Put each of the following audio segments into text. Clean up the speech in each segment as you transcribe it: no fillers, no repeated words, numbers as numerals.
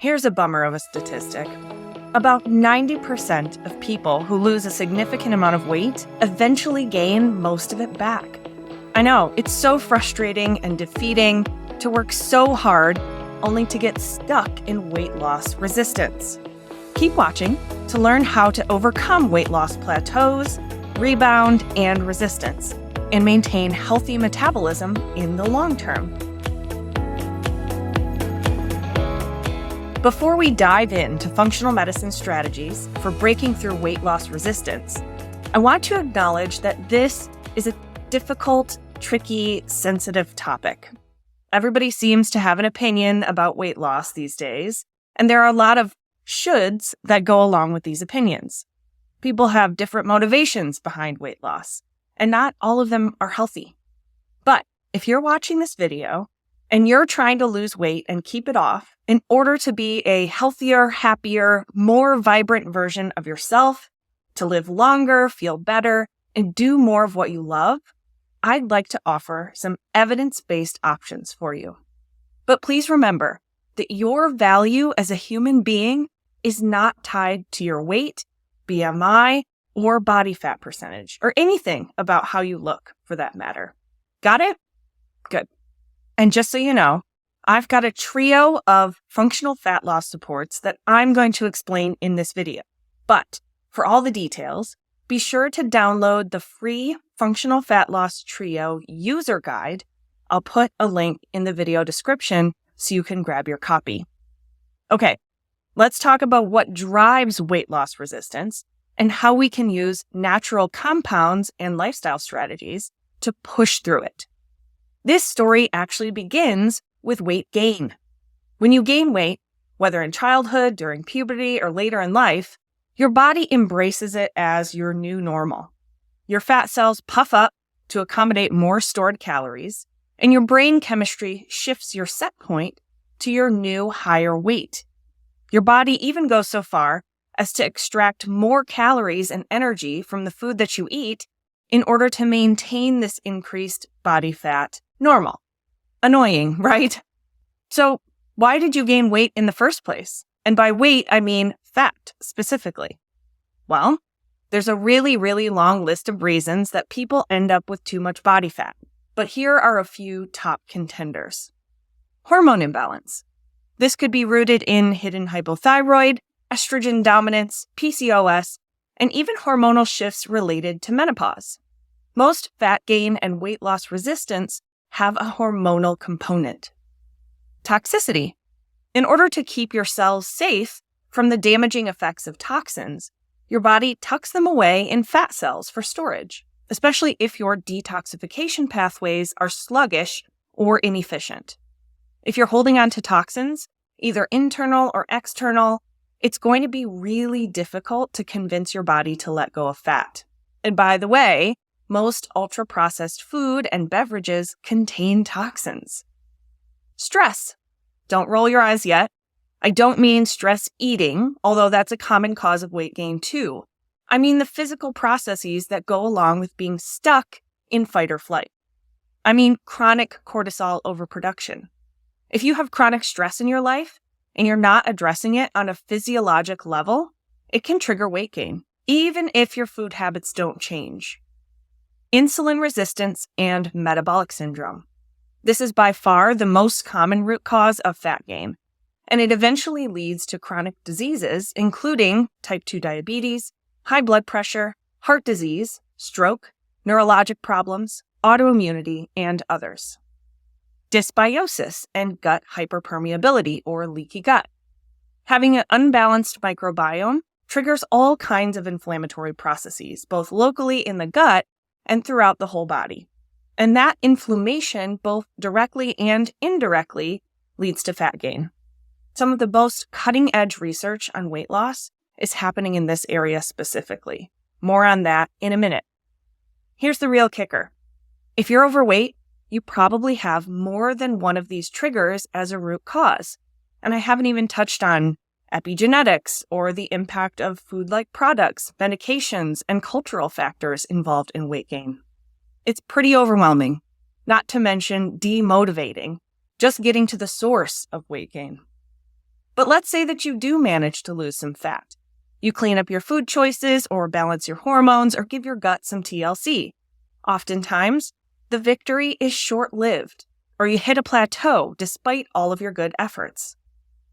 Here's a bummer of a statistic. About 90% of people who lose a significant amount of weight eventually gain most of it back. I know, it's so frustrating and defeating to work so hard only to get stuck in weight loss resistance. Keep watching to learn how to overcome weight loss plateaus, rebound, and resistance, and maintain healthy metabolism in the long term. Before we dive into functional medicine strategies for breaking through weight loss resistance, I want to acknowledge that this is a difficult, tricky, sensitive topic. Everybody seems to have an opinion about weight loss these days, and there are a lot of shoulds that go along with these opinions. People have different motivations behind weight loss, and not all of them are healthy. But if you're watching this video and you're trying to lose weight and keep it off in order to be a healthier, happier, more vibrant version of yourself, to live longer, feel better, and do more of what you love, I'd like to offer some evidence-based options for you. But please remember that your value as a human being is not tied to your weight, BMI, or body fat percentage, or anything about how you look, for that matter. Got it? Good. And just so you know, I've got a trio of functional fat loss supports that I'm going to explain in this video. But for all the details, be sure to download the free Functional Fat Loss Trio user guide. I'll put a link in the video description so you can grab your copy. Okay, let's talk about what drives weight loss resistance and how we can use natural compounds and lifestyle strategies to push through it. This story actually begins with weight gain. When you gain weight, whether in childhood, during puberty, or later in life, your body embraces it as your new normal. Your fat cells puff up to accommodate more stored calories, and your brain chemistry shifts your set point to your new higher weight. Your body even goes so far as to extract more calories and energy from the food that you eat in order to maintain this increased body fat normal. Annoying, right? So why did you gain weight in the first place? And by weight, I mean fat specifically. Well, there's a really, really long list of reasons that people end up with too much body fat. But here are a few top contenders. Hormone imbalance. This could be rooted in hidden hypothyroid, estrogen dominance, PCOS, and even hormonal shifts related to menopause. Most fat gain and weight loss resistance have a hormonal component. Toxicity. In order to keep your cells safe from the damaging effects of toxins, your body tucks them away in fat cells for storage, especially if your detoxification pathways are sluggish or inefficient. If you're holding on to toxins, either internal or external, it's going to be really difficult to convince your body to let go of fat. And by the way, most ultra-processed food and beverages contain toxins. Stress. Don't roll your eyes yet. I don't mean stress eating, although that's a common cause of weight gain too. I mean the physical processes that go along with being stuck in fight or flight. I mean chronic cortisol overproduction. If you have chronic stress in your life and you're not addressing it on a physiologic level, it can trigger weight gain, even if your food habits don't change. Insulin resistance and metabolic syndrome. This is by far the most common root cause of fat gain, and it eventually leads to chronic diseases, including type 2 diabetes, high blood pressure, heart disease, stroke, neurologic problems, autoimmunity, and others. Dysbiosis and gut hyperpermeability, or leaky gut. Having an unbalanced microbiome triggers all kinds of inflammatory processes, both locally in the gut and throughout the whole body. And that inflammation, both directly and indirectly, leads to fat gain. Some of the most cutting-edge research on weight loss is happening in this area specifically. More on that in a minute. Here's the real kicker. If you're overweight, you probably have more than one of these triggers as a root cause. And I haven't even touched on epigenetics or the impact of food-like products, medications, and cultural factors involved in weight gain. It's pretty overwhelming, not to mention demotivating, just getting to the source of weight gain. But let's say that you do manage to lose some fat. You clean up your food choices or balance your hormones or give your gut some TLC. Oftentimes, the victory is short-lived, or you hit a plateau despite all of your good efforts.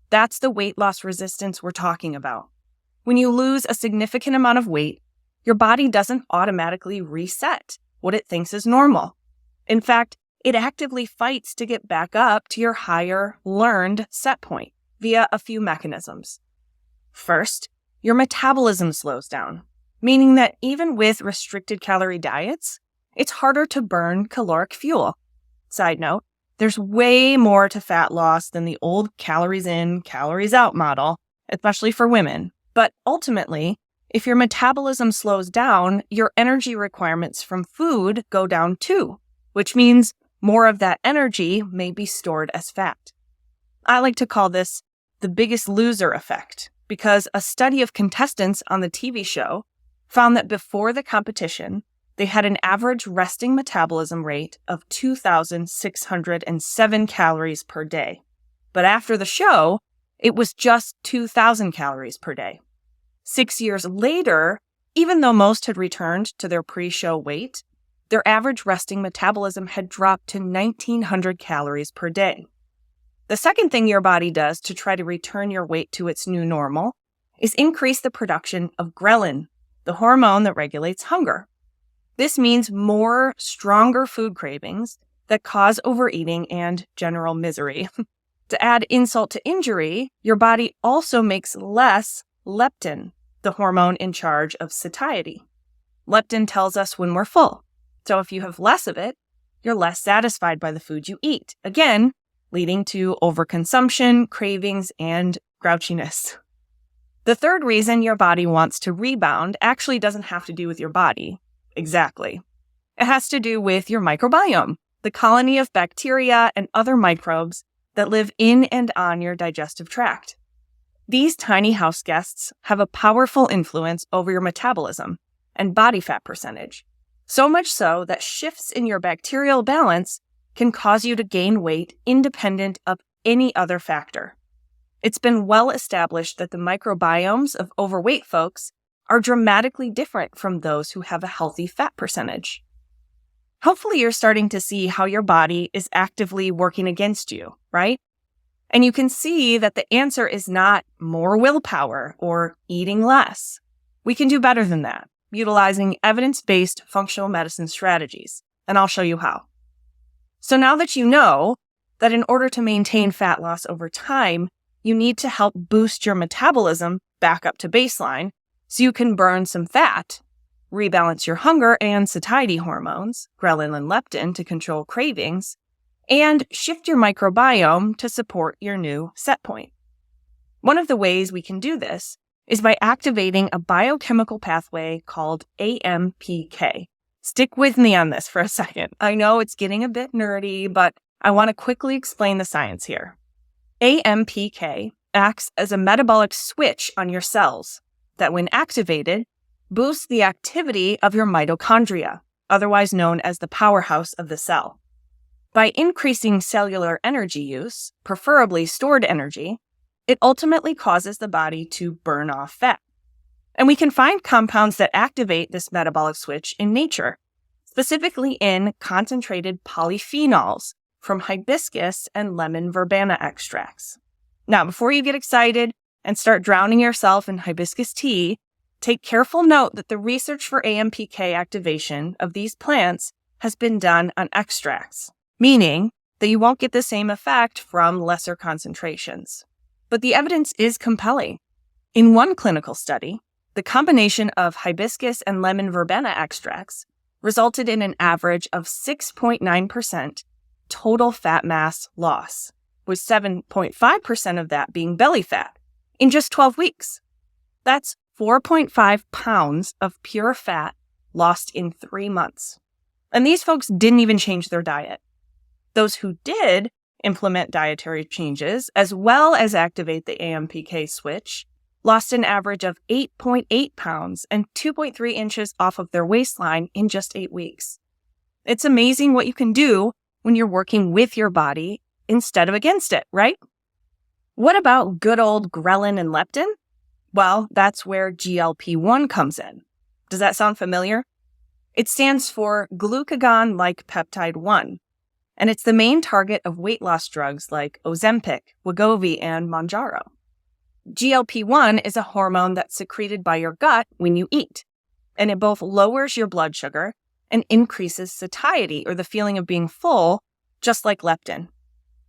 That's the weight loss resistance we're talking about. When you lose a significant amount of weight, your body doesn't automatically reset what it thinks is normal. In fact, it actively fights to get back up to your higher learned set point via a few mechanisms. First, your metabolism slows down, meaning that even with restricted calorie diets, it's harder to burn caloric fuel. Side note, there's way more to fat loss than the old calories in, calories out model, especially for women. But ultimately, if your metabolism slows down, your energy requirements from food go down too, which means more of that energy may be stored as fat. I like to call this the biggest loser effect, because a study of contestants on the TV show found that before the competition, they had an average resting metabolism rate of 2,607 calories per day. But after the show, it was just 2,000 calories per day. 6 years later, even though most had returned to their pre-show weight, their average resting metabolism had dropped to 1,900 calories per day. The second thing your body does to try to return your weight to its new normal is increase the production of ghrelin, the hormone that regulates hunger. This means more, stronger food cravings that cause overeating and general misery. To add insult to injury, your body also makes less leptin, the hormone in charge of satiety. Leptin tells us when we're full. So if you have less of it, you're less satisfied by the food you eat, again, leading to overconsumption, cravings, and grouchiness. The third reason your body wants to rebound actually doesn't have to do with your body. Exactly. It has to do with your microbiome, the colony of bacteria and other microbes that live in and on your digestive tract. These tiny house guests have a powerful influence over your metabolism and body fat percentage, so much so that shifts in your bacterial balance can cause you to gain weight independent of any other factor. It's been well established that the microbiomes of overweight folks are dramatically different from those who have a healthy fat percentage. Hopefully you're starting to see how your body is actively working against you, right? And you can see that the answer is not more willpower or eating less. We can do better than that, utilizing evidence-based functional medicine strategies, and I'll show you how. So now that you know that in order to maintain fat loss over time, you need to help boost your metabolism back up to baseline so you can burn some fat, rebalance your hunger and satiety hormones, ghrelin and leptin, to control cravings, and shift your microbiome to support your new set point. One of the ways we can do this is by activating a biochemical pathway called AMPK. Stick with me on this for a second. I know it's getting a bit nerdy, but I want to quickly explain the science here. AMPK acts as a metabolic switch on your cells that, when activated, boosts the activity of your mitochondria, otherwise known as the powerhouse of the cell. By increasing cellular energy use, preferably stored energy, it ultimately causes the body to burn off fat. And we can find compounds that activate this metabolic switch in nature, specifically in concentrated polyphenols from hibiscus and lemon verbena extracts. Now, before you get excited and start drowning yourself in hibiscus tea, take careful note that the research for AMPK activation of these plants has been done on extracts, meaning that you won't get the same effect from lesser concentrations. But the evidence is compelling. In one clinical study, the combination of hibiscus and lemon verbena extracts resulted in an average of 6.9% total fat mass loss, with 7.5% of that being belly fat in just 12 weeks. That's 4.5 pounds of pure fat lost in 3 months. And these folks didn't even change their diet. Those who did implement dietary changes, as well as activate the AMPK switch, lost an average of 8.8 pounds and 2.3 inches off of their waistline in just 8 weeks. It's amazing what you can do when you're working with your body instead of against it, right? What about good old ghrelin and leptin? Well, that's where GLP-1 comes in. Does that sound familiar? It stands for glucagon-like peptide 1, and it's the main target of weight loss drugs like Ozempic, Wegovy, and Mounjaro. GLP-1 is a hormone that's secreted by your gut when you eat, and it both lowers your blood sugar and increases satiety, or the feeling of being full, just like leptin.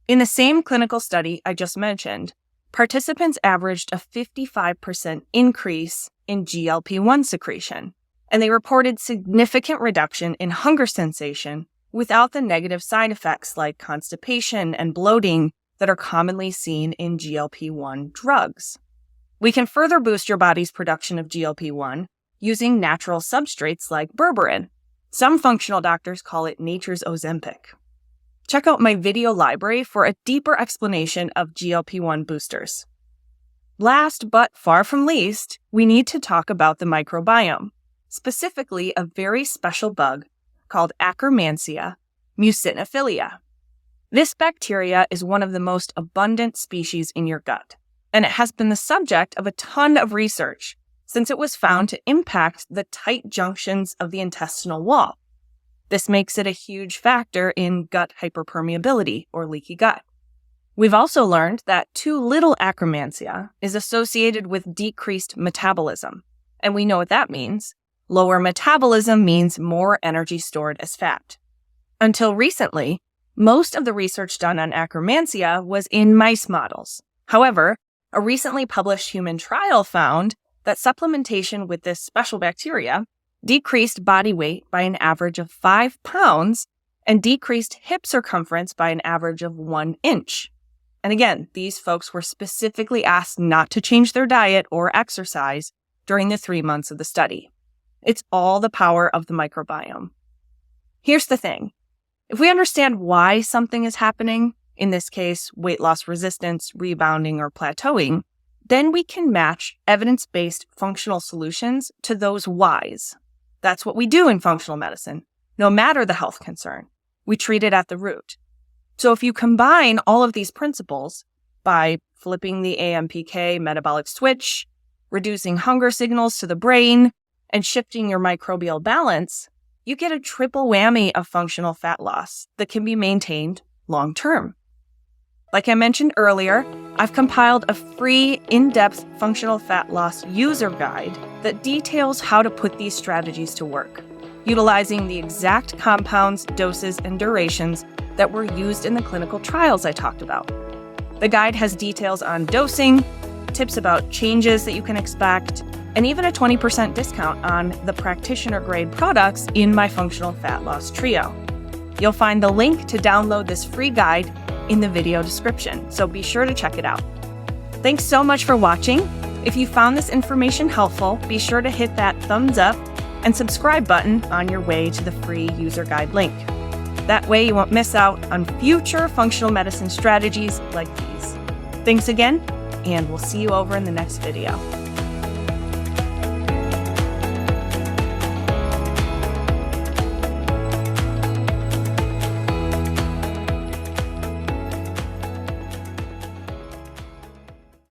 In the same clinical study I just mentioned, participants averaged a 55% increase in GLP-1 secretion, and they reported significant reduction in hunger sensation without the negative side effects like constipation and bloating that are commonly seen in GLP-1 drugs. We can further boost your body's production of GLP-1 using natural substrates like berberine. Some functional doctors call it nature's Ozempic. Check out my video library for a deeper explanation of GLP-1 boosters. Last but far from least, we need to talk about the microbiome, specifically a very special bug called Akkermansia muciniphila. This bacteria is one of the most abundant species in your gut, and it has been the subject of a ton of research since it was found to impact the tight junctions of the intestinal wall. This makes it a huge factor in gut hyperpermeability, or leaky gut. We've also learned that too little Akkermansia is associated with decreased metabolism, and we know what that means. Lower metabolism means more energy stored as fat. Until recently, most of the research done on Akkermansia was in mice models. However, a recently published human trial found that supplementation with this special bacteria decreased body weight by an average of 5 pounds and decreased hip circumference by an average of 1 inch. And again, these folks were specifically asked not to change their diet or exercise during the 3 months of the study. It's all the power of the microbiome. Here's the thing. If we understand why something is happening, in this case, weight loss resistance, rebounding, or plateauing, then we can match evidence-based functional solutions to those whys. That's what we do in functional medicine. No matter the health concern, we treat it at the root. So if you combine all of these principles by flipping the AMPK metabolic switch, reducing hunger signals to the brain, and shifting your microbial balance, you get a triple whammy of functional fat loss that can be maintained long-term. Like I mentioned earlier, I've compiled a free, in-depth functional fat loss user guide that details how to put these strategies to work, utilizing the exact compounds, doses, and durations that were used in the clinical trials I talked about. The guide has details on dosing, tips about changes that you can expect, and even a 20% discount on the practitioner-grade products in my functional fat loss trio. You'll find the link to download this free guide in the video description, so be sure to check it out. Thanks so much for watching. If you found this information helpful, be sure to hit that thumbs up and subscribe button on your way to the free user guide link. That way you won't miss out on future functional medicine strategies like these. Thanks again, and we'll see you over in the next video.